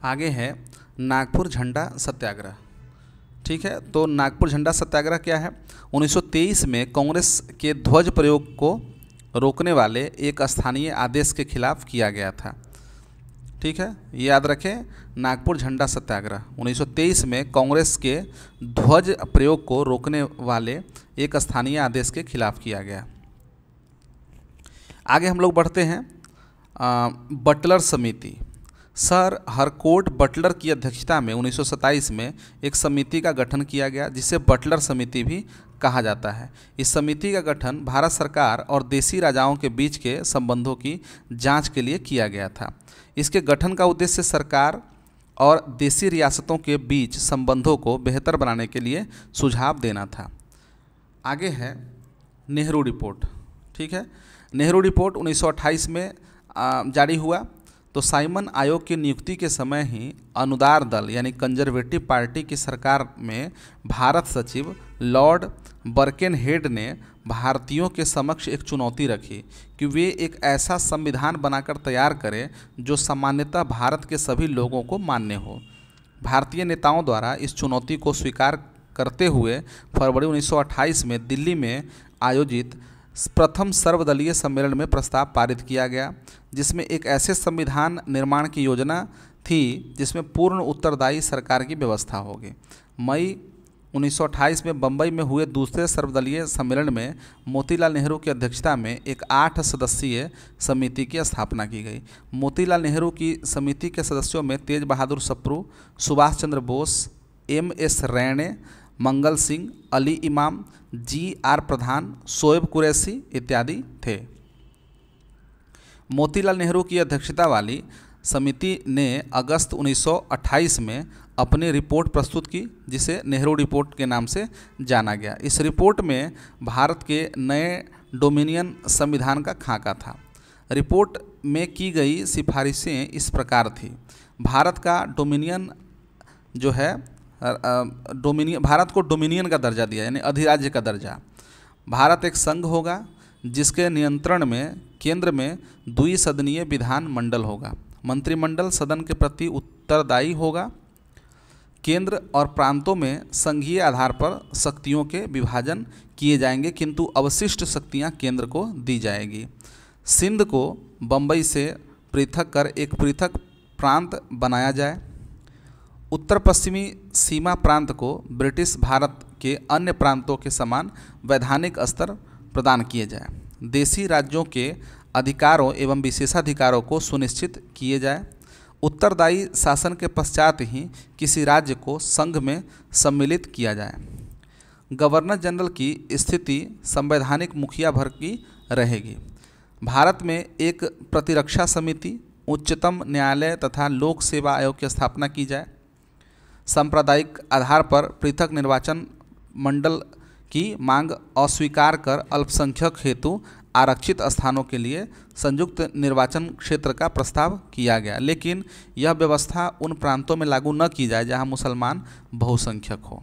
आगे है नागपुर झंडा सत्याग्रह। ठीक है, तो नागपुर झंडा सत्याग्रह क्या है? 1923 में कांग्रेस के ध्वज प्रयोग को रोकने वाले एक स्थानीय आदेश के खिलाफ किया गया था। ठीक है, ये याद रखें, नागपुर झंडा सत्याग्रह 1923 में कांग्रेस के ध्वज प्रयोग को रोकने वाले एक स्थानीय आदेश के खिलाफ किया गया। आगे हम लोग बढ़ते हैं बटलर समिति। सर हरकोर्ट बटलर की अध्यक्षता में 1927 में एक समिति का गठन किया गया, जिसे बटलर समिति भी कहा जाता है। इस समिति का गठन भारत सरकार और देसी राजाओं के बीच के संबंधों की जांच के लिए किया गया था। इसके गठन का उद्देश्य सरकार और देसी रियासतों के बीच संबंधों को बेहतर बनाने के लिए सुझाव देना था। आगे है नेहरू रिपोर्ट। ठीक है, नेहरू रिपोर्ट 1928 में जारी हुआ। तो साइमन आयोग की नियुक्ति के समय ही अनुदार दल यानी कंजर्वेटिव पार्टी की सरकार में भारत सचिव लॉर्ड बर्केनहेड ने भारतीयों के समक्ष एक चुनौती रखी कि वे एक ऐसा संविधान बनाकर तैयार करें जो सामान्यतः भारत के सभी लोगों को मान्य हो। भारतीय नेताओं द्वारा इस चुनौती को स्वीकार करते हुए फरवरी 1928 में दिल्ली में आयोजित प्रथम सर्वदलीय सम्मेलन में प्रस्ताव पारित किया गया, जिसमें एक ऐसे संविधान निर्माण की योजना थी जिसमें पूर्ण उत्तरदायी सरकार की व्यवस्था होगी। मई 1928 में बम्बई में हुए दूसरे सर्वदलीय सम्मेलन में मोतीलाल नेहरू की अध्यक्षता में एक 8 सदस्यीय समिति की स्थापना की गई। मोतीलाल नेहरू की समिति के सदस्यों में तेज बहादुर सप्रू, सुभाष चंद्र बोस, MS रैणे, मंगल सिंह, अली इमाम, GR प्रधान, शोएब कुरैशी इत्यादि थे। मोतीलाल नेहरू की अध्यक्षता वाली समिति ने अगस्त 1928 में अपनी रिपोर्ट प्रस्तुत की, जिसे नेहरू रिपोर्ट के नाम से जाना गया। इस रिपोर्ट में भारत के नए डोमिनियन संविधान का खाका था। रिपोर्ट में की गई सिफारिशें इस प्रकार थी। भारत का डोमिनियन जो है भारत को डोमिनियन का दर्जा दिया, यानी अधिराज्य का दर्जा। भारत एक संघ होगा जिसके नियंत्रण में केंद्र में द्विसदनीय विधान मंडल होगा। मंत्रिमंडल सदन के प्रति उत्तरदायी होगा। केंद्र और प्रांतों में संघीय आधार पर शक्तियों के विभाजन किए जाएंगे, किंतु अवशिष्ट शक्तियां केंद्र को दी जाएगी। सिंध को बम्बई से पृथक कर एक पृथक प्रांत बनाया जाए। उत्तर पश्चिमी सीमा प्रांत को ब्रिटिश भारत के अन्य प्रांतों के समान वैधानिक स्तर प्रदान किए जाए। देसी राज्यों के अधिकारों एवं विशेषाधिकारों को सुनिश्चित किए जाए। उत्तरदायी शासन के पश्चात ही किसी राज्य को संघ में सम्मिलित किया जाए। गवर्नर जनरल की स्थिति संवैधानिक मुखिया भर की रहेगी। भारत में एक प्रतिरक्षा समिति, उच्चतम न्यायालय तथा लोक सेवा आयोग की स्थापना की जाए। सांप्रदायिक आधार पर पृथक निर्वाचन मंडल की मांग अस्वीकार कर अल्पसंख्यक हेतु आरक्षित स्थानों के लिए संयुक्त निर्वाचन क्षेत्र का प्रस्ताव किया गया, लेकिन यह व्यवस्था उन प्रांतों में लागू न की जाए जहां मुसलमान बहुसंख्यक हो।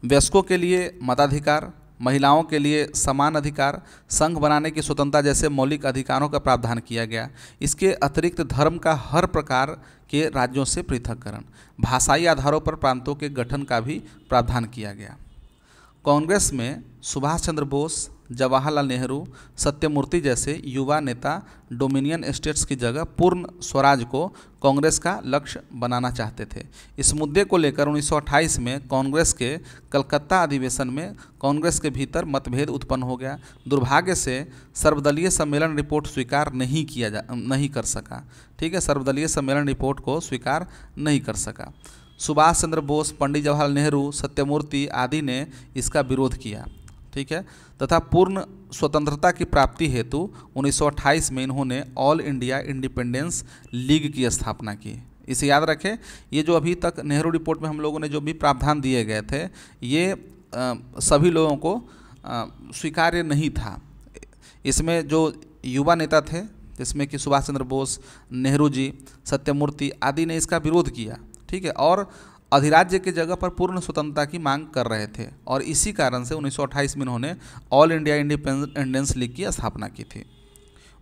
वयस्कों के लिए मताधिकार, महिलाओं के लिए समान अधिकार, संघ बनाने की स्वतंत्रता जैसे मौलिक अधिकारों का प्रावधान किया गया। इसके अतिरिक्त धर्म का हर प्रकार के राज्यों से पृथक्करण, भाषाई आधारों पर प्रांतों के गठन का भी प्रावधान किया गया। कांग्रेस में सुभाष चंद्र बोस, जवाहरलाल नेहरू, सत्यमूर्ति जैसे युवा नेता डोमिनियन स्टेट्स की जगह पूर्ण स्वराज को कांग्रेस का लक्ष्य बनाना चाहते थे। इस मुद्दे को लेकर 1928 में कांग्रेस के कलकत्ता अधिवेशन में कांग्रेस के भीतर मतभेद उत्पन्न हो गया। दुर्भाग्य से सर्वदलीय सम्मेलन रिपोर्ट स्वीकार नहीं कर सका। ठीक है, सर्वदलीय सम्मेलन रिपोर्ट को स्वीकार नहीं कर सका। सुभाष चंद्र बोस, पंडित जवाहरलाल नेहरू, सत्यमूर्ति आदि ने इसका विरोध किया। ठीक है, तथा पूर्ण स्वतंत्रता की प्राप्ति हेतु 1928 में इन्होंने ऑल इंडिया इंडिपेंडेंस लीग की स्थापना की। इसे याद रखें, ये जो अभी तक नेहरू रिपोर्ट में हम लोगों ने जो भी प्रावधान दिए गए थे, ये सभी लोगों को स्वीकार्य नहीं था। इसमें जो युवा नेता थे, जिसमें कि सुभाष चंद्र बोस, नेहरू जी, सत्यमूर्ति आदि ने इसका विरोध किया। ठीक है, और अधिराज्य की जगह पर पूर्ण स्वतंत्रता की मांग कर रहे थे, और इसी कारण से 1928 में इन्होंने ऑल इंडिया इंडिपेंडेंस लीग की स्थापना की थी।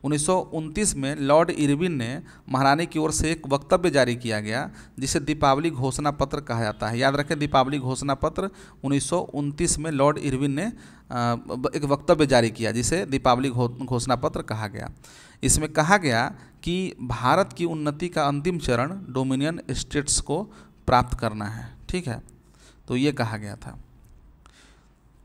1929 में लॉर्ड इरविन ने महारानी की ओर से एक वक्तव्य जारी किया गया जिसे दीपावली घोषणा पत्र कहा जाता है। याद रखें, दीपावली घोषणा पत्र 1929 में लॉर्ड इरविन ने एक वक्तव्य जारी किया जिसे दीपावली घोषणा पत्र कहा गया। इसमें कहा गया कि भारत की उन्नति का अंतिम चरण डोमिनियन स्टेट्स को प्राप्त करना है। ठीक है, तो ये कहा गया था।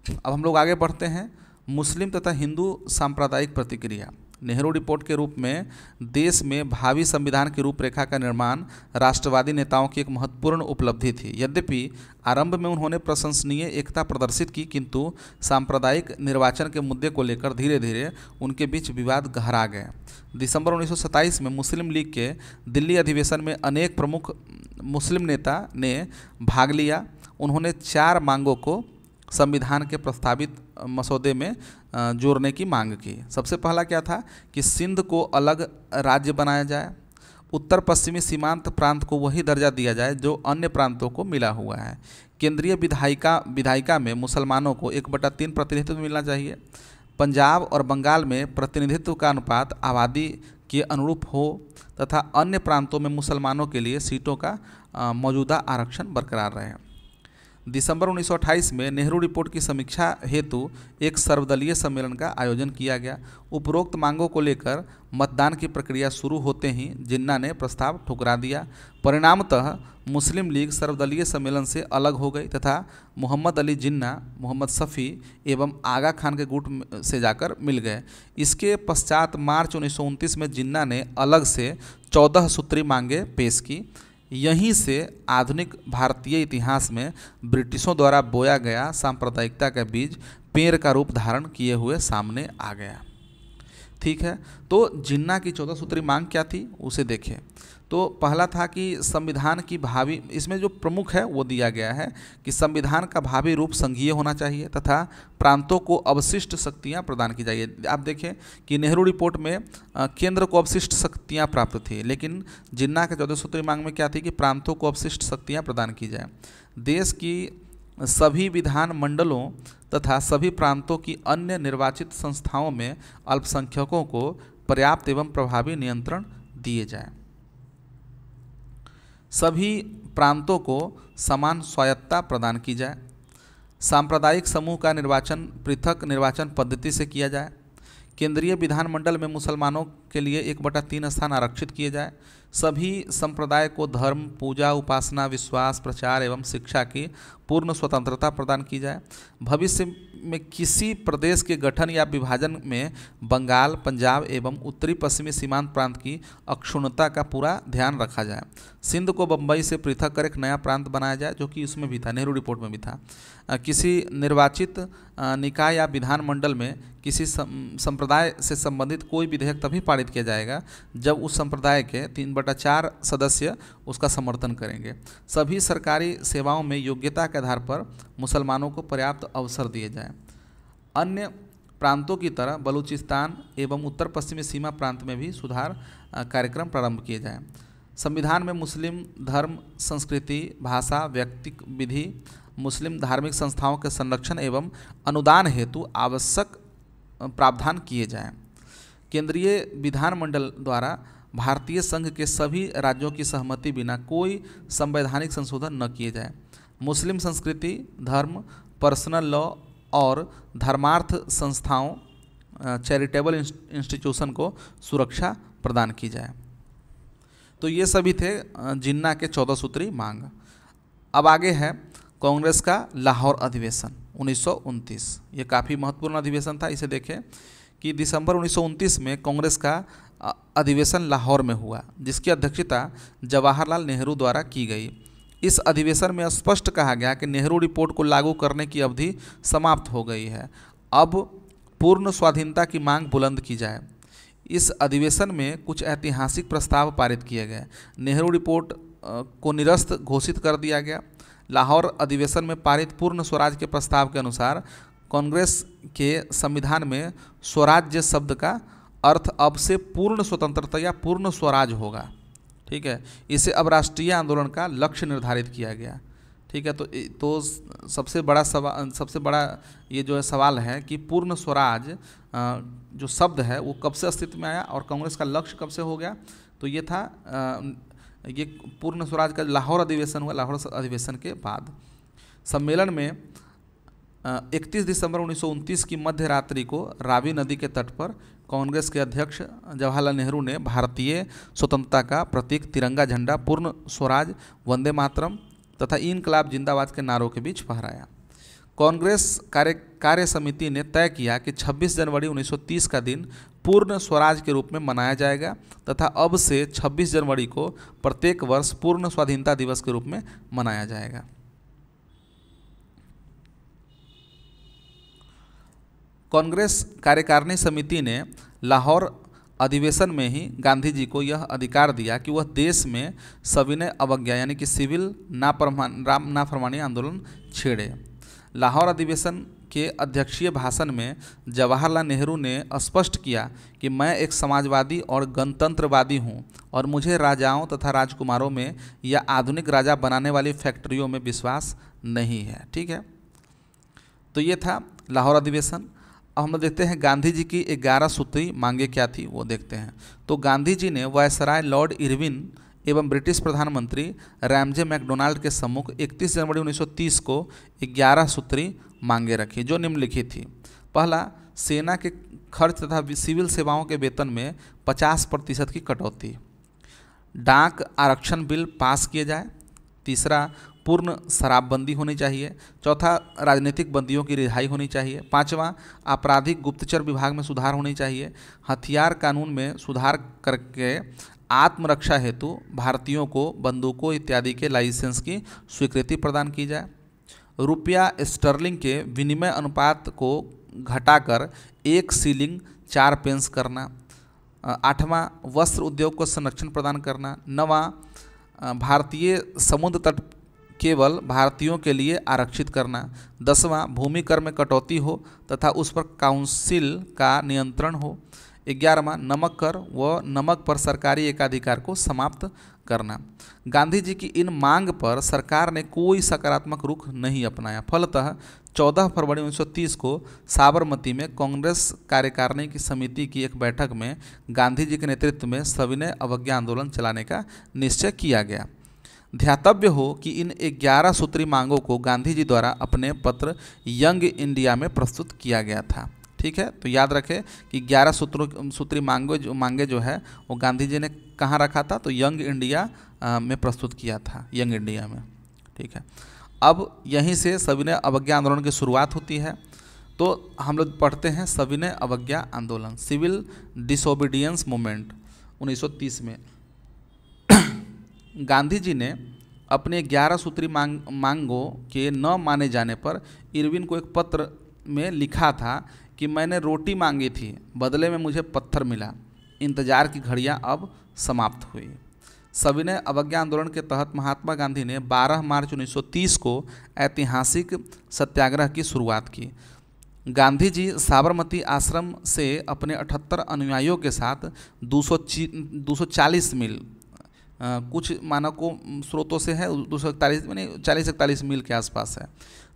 अब हम लोग आगे बढ़ते हैं। मुस्लिम तथा हिंदू सांप्रदायिक प्रतिक्रिया। नेहरू रिपोर्ट के रूप में देश में भावी संविधान की रूपरेखा का निर्माण राष्ट्रवादी नेताओं की एक महत्वपूर्ण उपलब्धि थी। यद्यपि आरंभ में उन्होंने प्रशंसनीय एकता प्रदर्शित की, किंतु सांप्रदायिक निर्वाचन के मुद्दे को लेकर धीरे धीरे उनके बीच विवाद गहरा गए। दिसंबर 1927 में मुस्लिम लीग के दिल्ली अधिवेशन में अनेक प्रमुख मुस्लिम नेता ने भाग लिया। उन्होंने 4 मांगों को संविधान के प्रस्तावित मसौदे में जोड़ने की मांग की। सबसे पहला क्या था कि सिंध को अलग राज्य बनाया जाए, उत्तर पश्चिमी सीमांत प्रांत को वही दर्जा दिया जाए जो अन्य प्रांतों को मिला हुआ है, केंद्रीय विधायिका में मुसलमानों को 1/3 प्रतिनिधित्व मिलना चाहिए, पंजाब और बंगाल में प्रतिनिधित्व का अनुपात आबादी के अनुरूप हो तथा अन्य प्रांतों में मुसलमानों के लिए सीटों का मौजूदा आरक्षण बरकरार रहे। दिसंबर 1928 में नेहरू रिपोर्ट की समीक्षा हेतु एक सर्वदलीय सम्मेलन का आयोजन किया गया। उपरोक्त मांगों को लेकर मतदान की प्रक्रिया शुरू होते ही जिन्ना ने प्रस्ताव ठुकरा दिया। परिणामतः मुस्लिम लीग सर्वदलीय सम्मेलन से अलग हो गई तथा मोहम्मद अली जिन्ना, मोहम्मद शफी एवं आगा खान के गुट से जाकर मिल गए। इसके पश्चात मार्च 1929 में जिन्ना ने अलग से 14 सूत्री मांगें पेश की। यहीं से आधुनिक भारतीय इतिहास में ब्रिटिशों द्वारा बोया गया सांप्रदायिकता का बीज पेड़ का रूप धारण किए हुए सामने आ गया। ठीक है, तो जिन्ना की 14 सूत्री मांग क्या थी उसे देखें। तो पहला था कि संविधान की भावी, इसमें जो प्रमुख है वो दिया गया है कि संविधान का भावी रूप संघीय होना चाहिए तथा प्रांतों को अवशिष्ट शक्तियां प्रदान की जाइए। आप देखें कि नेहरू रिपोर्ट में केंद्र को अवशिष्ट शक्तियां प्राप्त थी, लेकिन जिन्ना के 14 सूत्री मांग में क्या थी कि प्रांतों को अवशिष्ट शक्तियां प्रदान की जाए। देश की सभी विधान मंडलों तथा सभी प्रांतों की अन्य निर्वाचित संस्थाओं में अल्पसंख्यकों को पर्याप्त एवं प्रभावी नियंत्रण दिए जाए। सभी प्रांतों को समान स्वायत्तता प्रदान की जाए। सांप्रदायिक समूह का निर्वाचन पृथक निर्वाचन पद्धति से किया जाए। केंद्रीय विधानमंडल में मुसलमानों के लिए 1/3 स्थान आरक्षित किए जाए। सभी संप्रदाय को धर्म, पूजा, उपासना, विश्वास, प्रचार एवं शिक्षा की पूर्ण स्वतंत्रता प्रदान की जाए। भविष्य में किसी प्रदेश के गठन या विभाजन में बंगाल, पंजाब एवं उत्तरी पश्चिमी सीमांत प्रांत की अक्षुण्णता का पूरा ध्यान रखा जाए। सिंध को बम्बई से पृथक कर एक नया प्रांत बनाया जाए, जो कि उसमें भी था, नेहरू रिपोर्ट में भी था। किसी निर्वाचित निकाय या विधानमंडल में किसी संप्रदाय से संबंधित कोई विधेयक तभी पारित किया जाएगा जब उस संप्रदाय के 3/4 सदस्य उसका समर्थन करेंगे। सभी सरकारी सेवाओं में योग्यता के आधार पर मुसलमानों को पर्याप्त अवसर दिए जाएं। अन्य प्रांतों की तरह बलूचिस्तान एवं उत्तर पश्चिमी सीमा प्रांत में भी सुधार कार्यक्रम प्रारंभ किए जाएं। संविधान में मुस्लिम धर्म, संस्कृति, भाषा, व्यक्तिक विधि, मुस्लिम धार्मिक संस्थाओं के संरक्षण एवं अनुदान हेतु आवश्यक प्रावधान किए जाएं। केंद्रीय विधानमंडल द्वारा भारतीय संघ के सभी राज्यों की सहमति बिना कोई संवैधानिक संशोधन न किए जाए। मुस्लिम संस्कृति, धर्म, पर्सनल लॉ और धर्मार्थ संस्थाओं, चैरिटेबल इंस्टीट्यूशन को सुरक्षा प्रदान की जाए। तो ये सभी थे जिन्ना के 14 सूत्री मांग। अब आगे है कांग्रेस का लाहौर अधिवेशन 1929। ये काफ़ी महत्वपूर्ण अधिवेशन था। इसे देखें कि दिसंबर 1929 में कांग्रेस का अधिवेशन लाहौर में हुआ, जिसकी अध्यक्षता जवाहरलाल नेहरू द्वारा की गई। इस अधिवेशन में स्पष्ट कहा गया कि नेहरू रिपोर्ट को लागू करने की अवधि समाप्त हो गई है, अब पूर्ण स्वाधीनता की मांग बुलंद की जाए। इस अधिवेशन में कुछ ऐतिहासिक प्रस्ताव पारित किए गए। नेहरू रिपोर्ट को निरस्त घोषित कर दिया गया। लाहौर अधिवेशन में पारित पूर्ण स्वराज के प्रस्ताव के अनुसार कांग्रेस के संविधान में स्वराज्य शब्द का अर्थ अब से पूर्ण स्वतंत्रता या पूर्ण स्वराज होगा। ठीक है, इसे अब राष्ट्रीय आंदोलन का लक्ष्य निर्धारित किया गया। ठीक है। तो सबसे बड़ा ये जो है सवाल है कि पूर्ण स्वराज जो शब्द है वो कब से अस्तित्व में आया और कांग्रेस का लक्ष्य कब से हो गया। तो ये था ये पूर्ण स्वराज का लाहौर अधिवेशन हुआ। लाहौर अधिवेशन के बाद सम्मेलन में 31 दिसंबर 1929 की मध्य रात्रि को रावी नदी के तट पर कांग्रेस के अध्यक्ष जवाहरलाल नेहरू ने भारतीय स्वतंत्रता का प्रतीक तिरंगा झंडा, पूर्ण स्वराज, वंदे मातरम तथा इनकलाब जिंदाबाद के नारों के बीच फहराया। कांग्रेस कार्य समिति ने तय किया कि 26 जनवरी 1930 का दिन पूर्ण स्वराज के रूप में मनाया जाएगा तथा अब से 26 जनवरी को प्रत्येक वर्ष पूर्ण स्वाधीनता दिवस के रूप में मनाया जाएगा। कांग्रेस कार्यकारिणी समिति ने लाहौर अधिवेशन में ही गांधी जी को यह अधिकार दिया कि वह देश में सविनय अवज्ञा यानी कि सिविल नाफरमानी आंदोलन छेड़े। लाहौर अधिवेशन के अध्यक्षीय भाषण में जवाहरलाल नेहरू ने स्पष्ट किया कि मैं एक समाजवादी और गणतंत्रवादी हूं और मुझे राजाओं तथा राजकुमारों में या आधुनिक राजा बनाने वाली फैक्ट्रियों में विश्वास नहीं है। ठीक है, तो ये था लाहौर अधिवेशन। अब हम देखते हैं गांधी जी की 11 सूत्री मांगे क्या थी, वो देखते हैं। तो गांधी जी ने वायसराय लॉर्ड इरविन एवं ब्रिटिश प्रधानमंत्री रैमजे मैकडोनाल्ड के सम्मुख 31 जनवरी 1930 को 11 सूत्री मांगे रखी जो निम्नलिखित थी। पहला, सेना के खर्च तथा सिविल सेवाओं के वेतन में 50% की कटौती। डाक आरक्षण बिल पास किए जाए। तीसरा, पूर्ण शराबबंदी होनी चाहिए। चौथा, राजनीतिक बंदियों की रिहाई होनी चाहिए। पांचवा, आपराधिक गुप्तचर विभाग में सुधार होनी चाहिए। हथियार कानून में सुधार करके आत्मरक्षा हेतु भारतीयों को बंदूकों इत्यादि के लाइसेंस की स्वीकृति प्रदान की जाए। रुपया स्टर्लिंग के विनिमय अनुपात को घटाकर 1 शिलिंग 4 पेंस करना। आठवां, वस्त्र उद्योग को संरक्षण प्रदान करना। नवां, भारतीय समुद्र तट केवल भारतीयों के लिए आरक्षित करना। 10वां, भूमि कर में कटौती हो तथा उस पर काउंसिल का नियंत्रण हो। 11वां, नमक कर व नमक पर सरकारी एकाधिकार को समाप्त करना। गांधी जी की इन मांग पर सरकार ने कोई सकारात्मक रुख नहीं अपनाया। फलतः 14 फरवरी 1930 को साबरमती में कांग्रेस कार्यकारिणी की समिति की एक बैठक में गांधी जी के नेतृत्व में सविनय अवज्ञा आंदोलन चलाने का निश्चय किया गया। ध्यातव्य हो कि इन 11 सूत्री मांगों को गांधी जी द्वारा अपने पत्र यंग इंडिया में प्रस्तुत किया गया था। ठीक है, तो याद रखें कि 11 सूत्री मांगे जो है वो गांधी जी ने कहाँ रखा था, तो यंग इंडिया में प्रस्तुत किया था, यंग इंडिया में। ठीक है, अब यहीं से सविनय अवज्ञा आंदोलन की शुरुआत होती है। तो हम लोग पढ़ते हैं सविनय अवज्ञा आंदोलन, सिविल डिसोबीडियंस मूवमेंट 1930 में। गांधी जी ने अपने 11 सूत्री मांगों के न माने जाने पर इरविन को एक पत्र में लिखा था कि मैंने रोटी मांगी थी, बदले में मुझे पत्थर मिला, इंतजार की घड़ियां अब समाप्त हुई। सविनय अवज्ञा आंदोलन के तहत महात्मा गांधी ने 12 मार्च 1930 को ऐतिहासिक सत्याग्रह की शुरुआत की। गांधी जी साबरमती आश्रम से अपने 78 अनुयायियों के साथ 240 मील, कुछ मानकों स्रोतों से है 241 यानी 40-41 मील के आसपास है,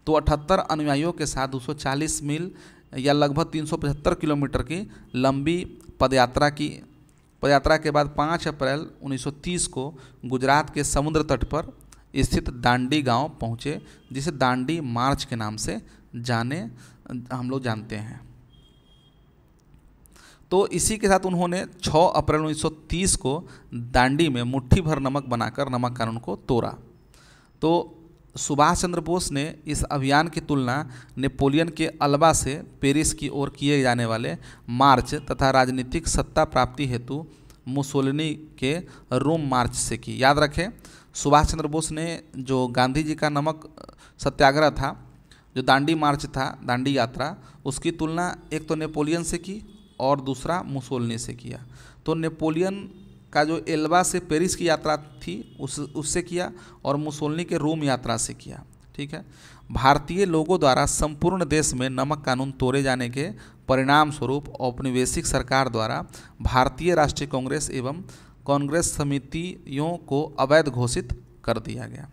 तो 78 अनुयायियों के साथ 240 मील या लगभग 375 किलोमीटर की लंबी पदयात्रा के बाद 5 अप्रैल 1930 को गुजरात के समुद्र तट पर स्थित दांडी गांव पहुंचे, जिसे दांडी मार्च के नाम से हम लोग जानते हैं। तो इसी के साथ उन्होंने 6 अप्रैल 1930 को दांडी में मुट्ठी भर नमक बनाकर नमक कानून को तोड़ा। तो सुभाष चंद्र बोस ने इस अभियान की तुलना नेपोलियन के अल्बा से पेरिस की ओर किए जाने वाले मार्च तथा राजनीतिक सत्ता प्राप्ति हेतु मुसोलिनी के रोम मार्च से की। याद रखें, सुभाष चंद्र बोस ने जो गांधी जी का नमक सत्याग्रह था, जो दांडी मार्च था, दांडी यात्रा, उसकी तुलना एक तो नेपोलियन से की और दूसरा मुसोलिनी से किया। तो नेपोलियन का जो एल्बा से पेरिस की यात्रा थी उससे किया और मुसोलिनी के रोम यात्रा से किया। ठीक है, भारतीय लोगों द्वारा संपूर्ण देश में नमक कानून तोड़े जाने के परिणाम स्वरूप औपनिवेशिक सरकार द्वारा भारतीय राष्ट्रीय कांग्रेस एवं कांग्रेस समितियों को अवैध घोषित कर दिया गया।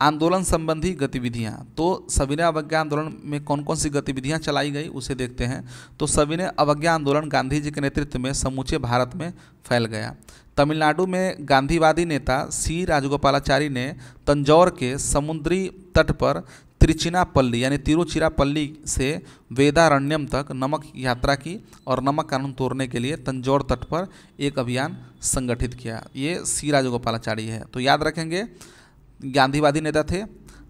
आंदोलन संबंधी गतिविधियां, तो सविनय अवज्ञा आंदोलन में कौन कौन सी गतिविधियां चलाई गई उसे देखते हैं। तो सविनय अवज्ञा आंदोलन गांधी जी के नेतृत्व में समूचे भारत में फैल गया। तमिलनाडु में गांधीवादी नेता सी राजगोपालाचारी ने तंजौर के समुद्री तट पर त्रिचिनापल्ली यानी तिरुचिरापल्ली से वेदारण्यम तक नमक यात्रा की और नमक कानून तोड़ने के लिए तंजौर तट पर एक अभियान संगठित किया। ये सी राजगोपालाचारी है, तो याद रखेंगे गांधीवादी नेता थे।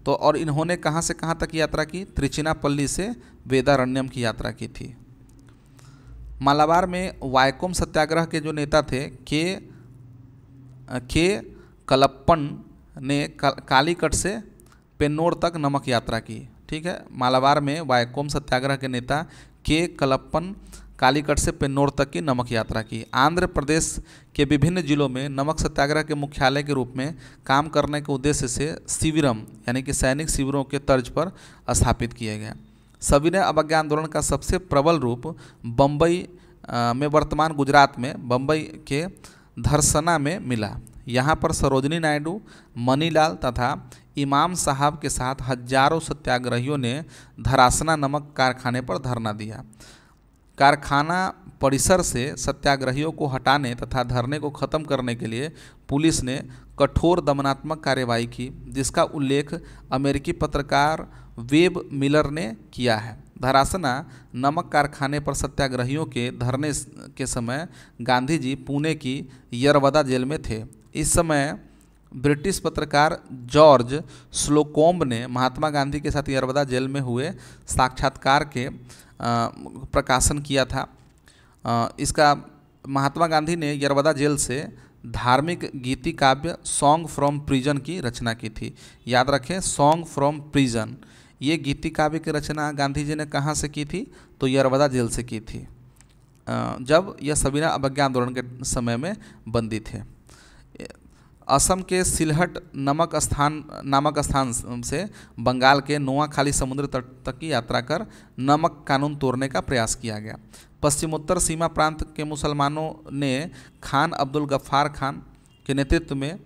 तो और इन्होंने कहाँ से कहाँ तक यात्रा की? त्रिचिनापल्ली से वेदारण्यम की यात्रा की थी। मालाबार में वायकोम सत्याग्रह के जो नेता थे के कलप्पन ने कालीकट से पेन्नोर तक नमक यात्रा की। ठीक है, मालाबार में वायकोम सत्याग्रह के नेता के कलप्पन कालीकट से पेन्नोर तक की नमक यात्रा की। आंध्र प्रदेश के विभिन्न जिलों में नमक सत्याग्रह के मुख्यालय के रूप में काम करने के उद्देश्य से शिविरम यानी कि सैनिक शिविरों के तर्ज पर स्थापित किए गए। सविनय अवज्ञा आंदोलन का सबसे प्रबल रूप बम्बई में वर्तमान गुजरात में बम्बई के धरसना में मिला। यहाँ पर सरोजनी नायडू, मनीलाल तथा इमाम साहब के साथ हजारों सत्याग्रहियों ने धरासना नमक कारखाने पर धरना दिया। कारखाना परिसर से सत्याग्रहियों को हटाने तथा धरने को ख़त्म करने के लिए पुलिस ने कठोर दमनात्मक कार्यवाही की, जिसका उल्लेख अमेरिकी पत्रकार वेब मिलर ने किया है। धरासना नमक कारखाने पर सत्याग्रहियों के धरने के समय गांधी जी पुणे की यरवदा जेल में थे। इस समय ब्रिटिश पत्रकार जॉर्ज स्लोकोम्ब ने महात्मा गांधी के साथ यरवदा जेल में हुए साक्षात्कार के प्रकाशन किया था। इसका महात्मा गांधी ने यरवदा जेल से धार्मिक गीति काव्य सॉन्ग फ्रॉम प्रिजन की रचना की थी। याद रखें, सॉन्ग फ्रॉम प्रिजन, ये गीति काव्य की रचना गांधी जी ने कहाँ से की थी? तो यरवदा जेल से की थी, जब यह सविनय अवज्ञा आंदोलन के समय में बंदी थे। असम के सिलहट नामक स्थान से बंगाल के नोआखाली समुद्र तट तक की यात्रा कर नमक कानून तोड़ने का प्रयास किया गया। पश्चिमोत्तर सीमा प्रांत के मुसलमानों ने खान अब्दुल गफ्फार खान के नेतृत्व में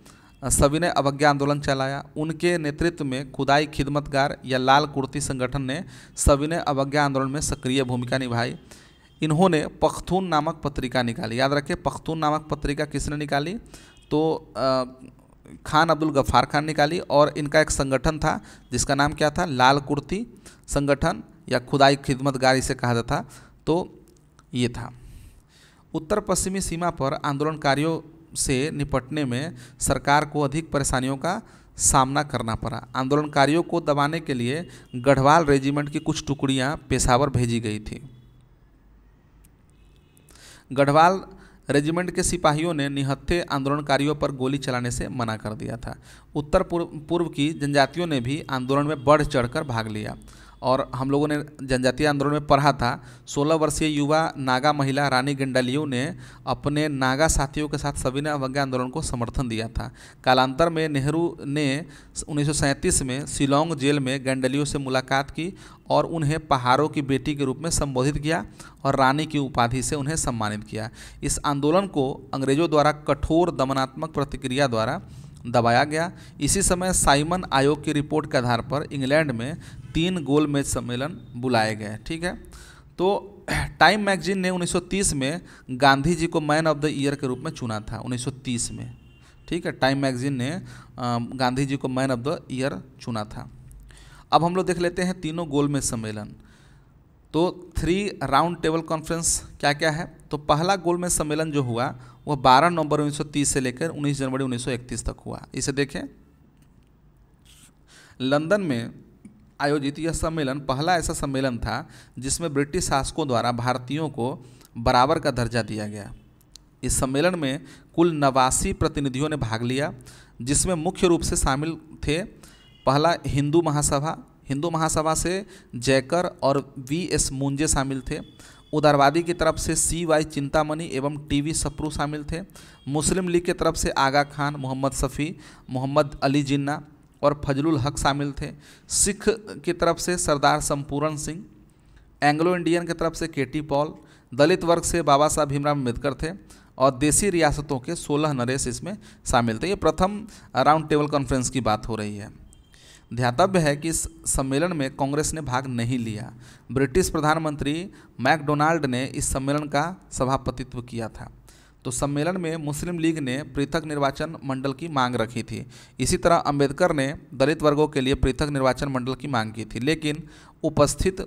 सविनय अवज्ञा आंदोलन चलाया। उनके नेतृत्व में खुदाई खिदमतगार या लाल कुर्ती संगठन ने सविनय अवज्ञा आंदोलन में सक्रिय भूमिका निभाई। इन्होंने पख्तून नामक पत्रिका निकाली। याद रखें, पख्तून नामक पत्रिका किसने निकाली? तो खान अब्दुल गफ्फार खान निकाली। और इनका एक संगठन था जिसका नाम क्या था? लाल कुर्ती संगठन या खुदाई खिदमतगार इसे कहा जाता। तो ये था। उत्तर पश्चिमी सीमा पर आंदोलनकारियों से निपटने में सरकार को अधिक परेशानियों का सामना करना पड़ा। आंदोलनकारियों को दबाने के लिए गढ़वाल रेजिमेंट की कुछ टुकड़ियां पेशावर भेजी गई थी। गढ़वाल रेजिमेंट के सिपाहियों ने निहत्थे आंदोलनकारियों पर गोली चलाने से मना कर दिया था। उत्तर पूर्व की जनजातियों ने भी आंदोलन में बढ़ चढ़कर भाग लिया। और हम लोगों ने जनजातीय आंदोलन में पढ़ा था, 16 वर्षीय युवा नागा महिला रानी गेंडालियू ने अपने नागा साथियों के साथ सविनय अवज्ञा आंदोलन को समर्थन दिया था। कालांतर में नेहरू ने 1937 में शिलोंग जेल में गेंडालियू से मुलाकात की और उन्हें पहाड़ों की बेटी के रूप में संबोधित किया और रानी की उपाधि से उन्हें सम्मानित किया। इस आंदोलन को अंग्रेजों द्वारा कठोर दमनात्मक प्रतिक्रिया द्वारा दबाया गया। इसी समय साइमन आयोग की रिपोर्ट के आधार पर इंग्लैंड में 3 गोलमेज सम्मेलन बुलाए गए। ठीक है, तो टाइम मैगजीन ने 1930 में गांधी जी को मैन ऑफ द ईयर के रूप में चुना था। 1930 में, ठीक है, टाइम मैगजीन ने गांधी जी को मैन ऑफ द ईयर चुना था। अब हम लोग देख लेते हैं तीनों गोलमेज सम्मेलन। तो 3 राउंड टेबल कॉन्फ्रेंस क्या क्या है? तो पहला गोलमेज सम्मेलन जो हुआ वह 12 नवंबर 1930 से लेकर 19 जनवरी 1931 तक हुआ। इसे देखें, लंदन में आयोजित यह सम्मेलन पहला ऐसा सम्मेलन था जिसमें ब्रिटिश शासकों द्वारा भारतीयों को बराबर का दर्जा दिया गया। इस सम्मेलन में कुल 89 प्रतिनिधियों ने भाग लिया, जिसमें मुख्य रूप से शामिल थे पहला हिंदू महासभा से जयकर और V.S. मुंजे शामिल थे। उदारवादी की तरफ से C.Y. चिंतामणि एवं T.V. सप्रू शामिल थे। मुस्लिम लीग की तरफ से आगा खान, मोहम्मद शफी, मोहम्मद अली जिन्ना और फजलुल हक शामिल थे। सिख की तरफ से सरदार संपूर्ण सिंह, एंग्लो इंडियन की तरफ से K.T. पॉल, दलित वर्ग से बाबा साहब भीमराव अम्बेडकर थे और देसी रियासतों के 16 नरेश इसमें शामिल थे। ये प्रथम राउंड टेबल कॉन्फ्रेंस की बात हो रही है। ध्यातव्य है कि इस सम्मेलन में कांग्रेस ने भाग नहीं लिया। ब्रिटिश प्रधानमंत्री मैकडोनाल्ड ने इस सम्मेलन का सभापतित्व किया था। तो सम्मेलन में मुस्लिम लीग ने पृथक निर्वाचन मंडल की मांग रखी थी। इसी तरह अंबेडकर ने दलित वर्गों के लिए पृथक निर्वाचन मंडल की मांग की थी, लेकिन उपस्थित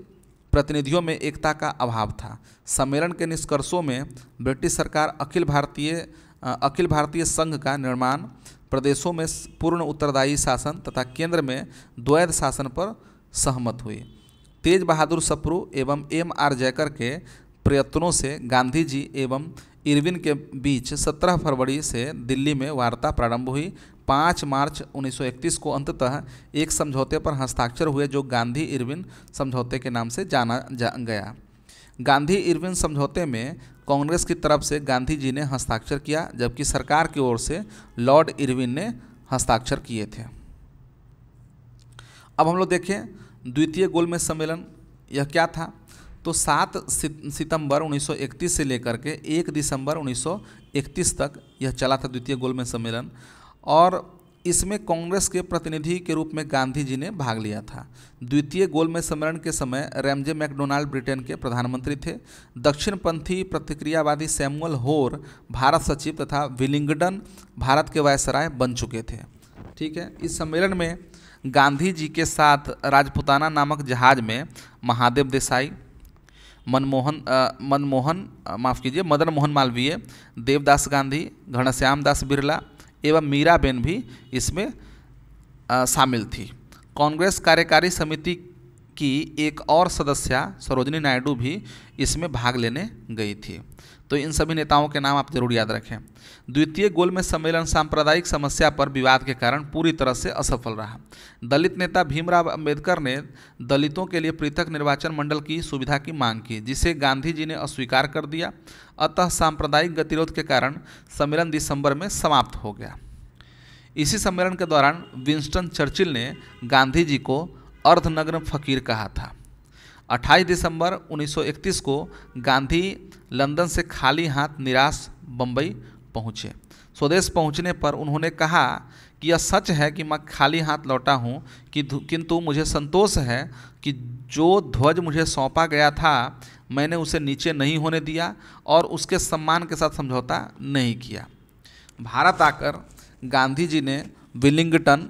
प्रतिनिधियों में एकता का अभाव था। सम्मेलन के निष्कर्षों में ब्रिटिश सरकार अखिल भारतीय संघ का निर्माण, प्रदेशों में पूर्ण उत्तरदायी शासन तथा केंद्र में द्वैध शासन पर सहमत हुई। तेज बहादुर सप्रू एवं M.R. जयकर के प्रयत्नों से गांधी जी एवं इरविन के बीच 17 फरवरी से दिल्ली में वार्ता प्रारंभ हुई। 5 मार्च 1931 को अंततः एक समझौते पर हस्ताक्षर हुए, जो गांधी इरविन समझौते के नाम से जाना गया। गांधी इरविन समझौते में कांग्रेस की तरफ से गांधी जी ने हस्ताक्षर किया, जबकि सरकार की ओर से लॉर्ड इरविन ने हस्ताक्षर किए थे। अब हम लोग देखें द्वितीय गोलमेज सम्मेलन यह क्या था। तो 7 सितंबर 1931 से लेकर के 1 दिसंबर 1931 तक यह चला था द्वितीय गोलमेज सम्मेलन, और इसमें कांग्रेस के प्रतिनिधि के रूप में गांधी जी ने भाग लिया था। द्वितीय गोलमेज सम्मेलन के समय रैमजे मैकडोनाल्ड ब्रिटेन के प्रधानमंत्री थे। दक्षिणपंथी प्रतिक्रियावादी सैमुअल होर भारत सचिव तथा विलिंगडन भारत के वायसराय बन चुके थे। ठीक है, इस सम्मेलन में गांधी जी के साथ राजपुताना नामक जहाज में महादेव देसाई, मदन मोहन मालवीय, देवदास गांधी, घनश्याम दास बिरला एवं मीराबेन भी इसमें शामिल थी। कांग्रेस कार्यकारी समिति की एक और सदस्या सरोजिनी नायडू भी इसमें भाग लेने गई थी। तो इन सभी नेताओं के नाम आप जरूर याद रखें। द्वितीय गोलमेज सम्मेलन सांप्रदायिक समस्या पर विवाद के कारण पूरी तरह से असफल रहा। दलित नेता भीमराव अंबेडकर ने दलितों के लिए पृथक निर्वाचन मंडल की सुविधा की मांग की, जिसे गांधी जी ने अस्वीकार कर दिया। अतः सांप्रदायिक गतिरोध के कारण सम्मेलन दिसंबर में समाप्त हो गया। इसी सम्मेलन के दौरान विंस्टन चर्चिल ने गांधी जी को अर्धनग्न फकीर कहा था। 28 दिसंबर 1931 को गांधी लंदन से खाली हाथ निराश बम्बई पहुँचे। स्वदेश पहुँचने पर उन्होंने कहा कि यह सच है कि मैं खाली हाथ लौटा हूँ, किंतु मुझे संतोष है कि जो ध्वज मुझे सौंपा गया था मैंने उसे नीचे नहीं होने दिया और उसके सम्मान के साथ समझौता नहीं किया। भारत आकर गांधी जी ने विलिंगटन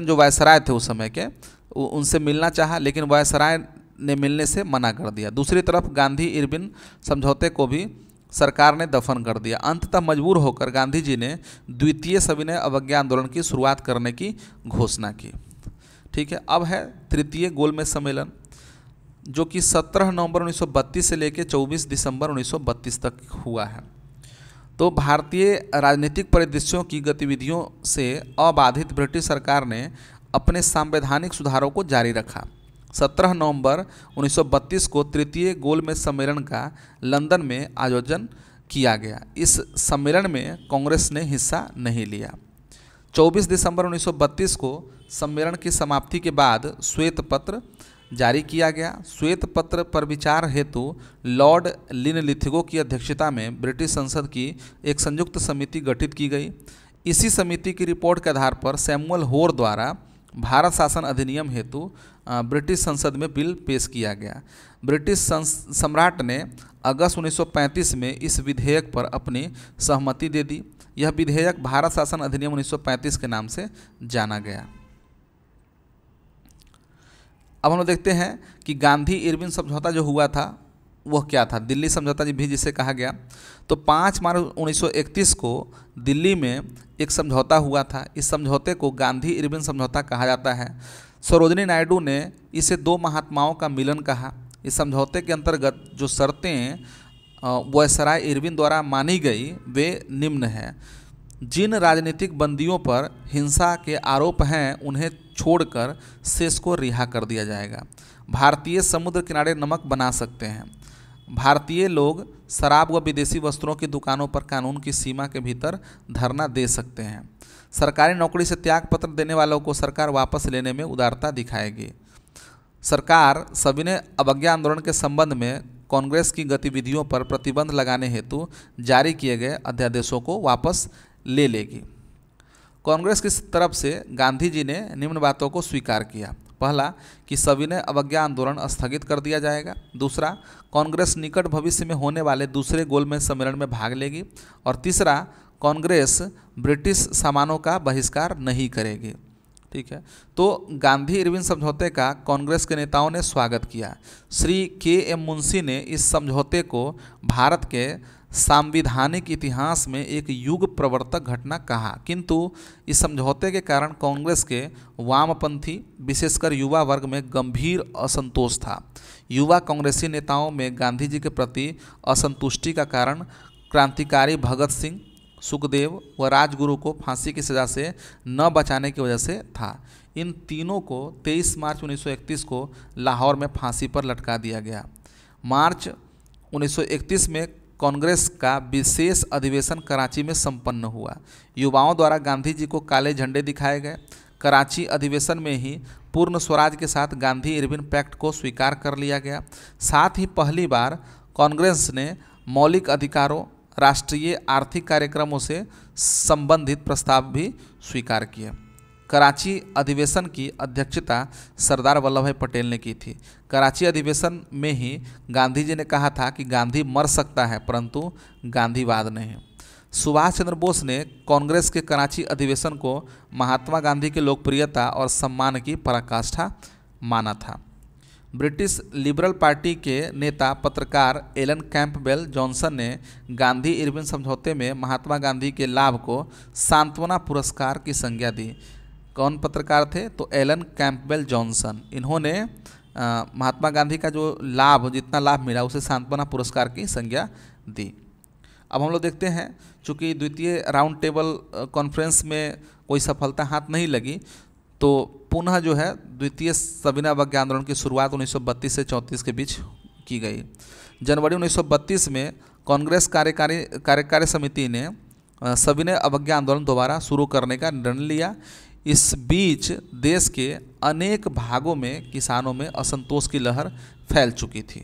जो वायसराय थे उस समय के, उनसे मिलना चाहा, लेकिन वायसराय ने मिलने से मना कर दिया। दूसरी तरफ गांधी इरविन समझौते को भी सरकार ने दफन कर दिया। अंततः मजबूर होकर गांधी जी ने द्वितीय सविनय अवज्ञा आंदोलन की शुरुआत करने की घोषणा की। ठीक है, अब है तृतीय गोलमेज सम्मेलन, जो कि 17 नवंबर 1932 से लेकर 24 दिसंबर 1932 तक हुआ है। तो भारतीय राजनीतिक परिदृश्यों की गतिविधियों से अबाधित ब्रिटिश सरकार ने अपने संवैधानिक सुधारों को जारी रखा। 17 नवंबर 1932 को तृतीय गोलमेज सम्मेलन का लंदन में आयोजन किया गया। इस सम्मेलन में कांग्रेस ने हिस्सा नहीं लिया। 24 दिसंबर 1932 को सम्मेलन की समाप्ति के बाद श्वेत पत्र जारी किया गया। श्वेत पत्र पर विचार हेतु लॉर्ड लिनलिथिगो की अध्यक्षता में ब्रिटिश संसद की एक संयुक्त समिति गठित की गई। इसी समिति की रिपोर्ट के आधार पर सैमुअल होर द्वारा भारत शासन अधिनियम हेतु ब्रिटिश संसद में बिल पेश किया गया। ब्रिटिश सम्राट ने अगस्त 1935 में इस विधेयक पर अपनी सहमति दे दी। यह विधेयक भारत शासन अधिनियम 1935 के नाम से जाना गया। अब हम लोग देखते हैं कि गांधी इरविन समझौता जो हुआ था वह क्या था। दिल्ली समझौता भी जिसे कहा गया। तो 5 मार्च 1931 को दिल्ली में एक समझौता हुआ था। इस समझौते को गांधी इरविन समझौता कहा जाता है। सरोजिनी नायडू ने इसे दो महात्माओं का मिलन कहा। इस समझौते के अंतर्गत जो शर्तें वायसराय इरविन द्वारा मानी गई वे निम्न हैं। जिन राजनीतिक बंदियों पर हिंसा के आरोप हैं उन्हें छोड़कर शेष को रिहा कर दिया जाएगा। भारतीय समुद्र किनारे नमक बना सकते हैं। भारतीय लोग शराब व विदेशी वस्त्रों की दुकानों पर कानून की सीमा के भीतर धरना दे सकते हैं। सरकारी नौकरी से त्यागपत्र देने वालों को सरकार वापस लेने में उदारता दिखाएगी। सरकार सविनय अवज्ञा आंदोलन के संबंध में कांग्रेस की गतिविधियों पर प्रतिबंध लगाने हेतु जारी किए गए अध्यादेशों को वापस ले लेगी। कांग्रेस की तरफ से गांधी जी ने निम्न बातों को स्वीकार किया। पहला कि सविनय अवज्ञा आंदोलन स्थगित कर दिया जाएगा। दूसरा, कांग्रेस निकट भविष्य में होने वाले दूसरे गोलमेज सम्मेलन में भाग लेगी। और तीसरा, कांग्रेस ब्रिटिश सामानों का बहिष्कार नहीं करेगी। ठीक है, तो गांधी इरविन समझौते का कांग्रेस के नेताओं ने स्वागत किया। श्री के.एम. मुंशी ने इस समझौते को भारत के सांविधानिक इतिहास में एक युग प्रवर्तक घटना कहा, किंतु इस समझौते के कारण कांग्रेस के वामपंथी विशेषकर युवा वर्ग में गंभीर असंतोष था। युवा कांग्रेसी नेताओं में गांधी जी के प्रति असंतुष्टि का कारण क्रांतिकारी भगत सिंह, सुखदेव व राजगुरु को फांसी की सज़ा से न बचाने की वजह से था। इन तीनों को 23 मार्च 1931 को लाहौर में फांसी पर लटका दिया गया। मार्च 1931 में कांग्रेस का विशेष अधिवेशन कराची में संपन्न हुआ। युवाओं द्वारा गांधी जी को काले झंडे दिखाए गए। कराची अधिवेशन में ही पूर्ण स्वराज के साथ गांधी इरविन पैक्ट को स्वीकार कर लिया गया। साथ ही पहली बार कांग्रेस ने मौलिक अधिकारों, राष्ट्रीय आर्थिक कार्यक्रमों से संबंधित प्रस्ताव भी स्वीकार किए। कराची अधिवेशन की अध्यक्षता सरदार वल्लभ भाई पटेल ने की थी। कराची अधिवेशन में ही गांधी जी ने कहा था कि गांधी मर सकता है परंतु गांधीवाद नहीं। सुभाष चंद्र बोस ने कांग्रेस के कराची अधिवेशन को महात्मा गांधी की लोकप्रियता और सम्मान की पराकाष्ठा माना था। ब्रिटिश लिबरल पार्टी के नेता पत्रकार एलन कैंपबेल जॉनसन ने गांधी इरविन समझौते में महात्मा गांधी के लाभ को सांत्वना पुरस्कार की संज्ञा दी। कौन पत्रकार थे? तो एलन कैंपबेल जॉनसन। इन्होंने महात्मा गांधी का जो लाभ, जितना लाभ मिला, उसे सांत्वना पुरस्कार की संज्ञा दी। अब हम लोग देखते हैं, चूँकि द्वितीय राउंड टेबल कॉन्फ्रेंस में कोई सफलता हाथ नहीं लगी, तो पुनः जो है द्वितीय सविनय अवज्ञा आंदोलन की शुरुआत 1932 से 34 के बीच की गई। जनवरी 1932 में कांग्रेस कार्यकारी समिति ने सविनय अवज्ञा आंदोलन दोबारा शुरू करने का निर्णय लिया। इस बीच देश के अनेक भागों में किसानों में असंतोष की लहर फैल चुकी थी।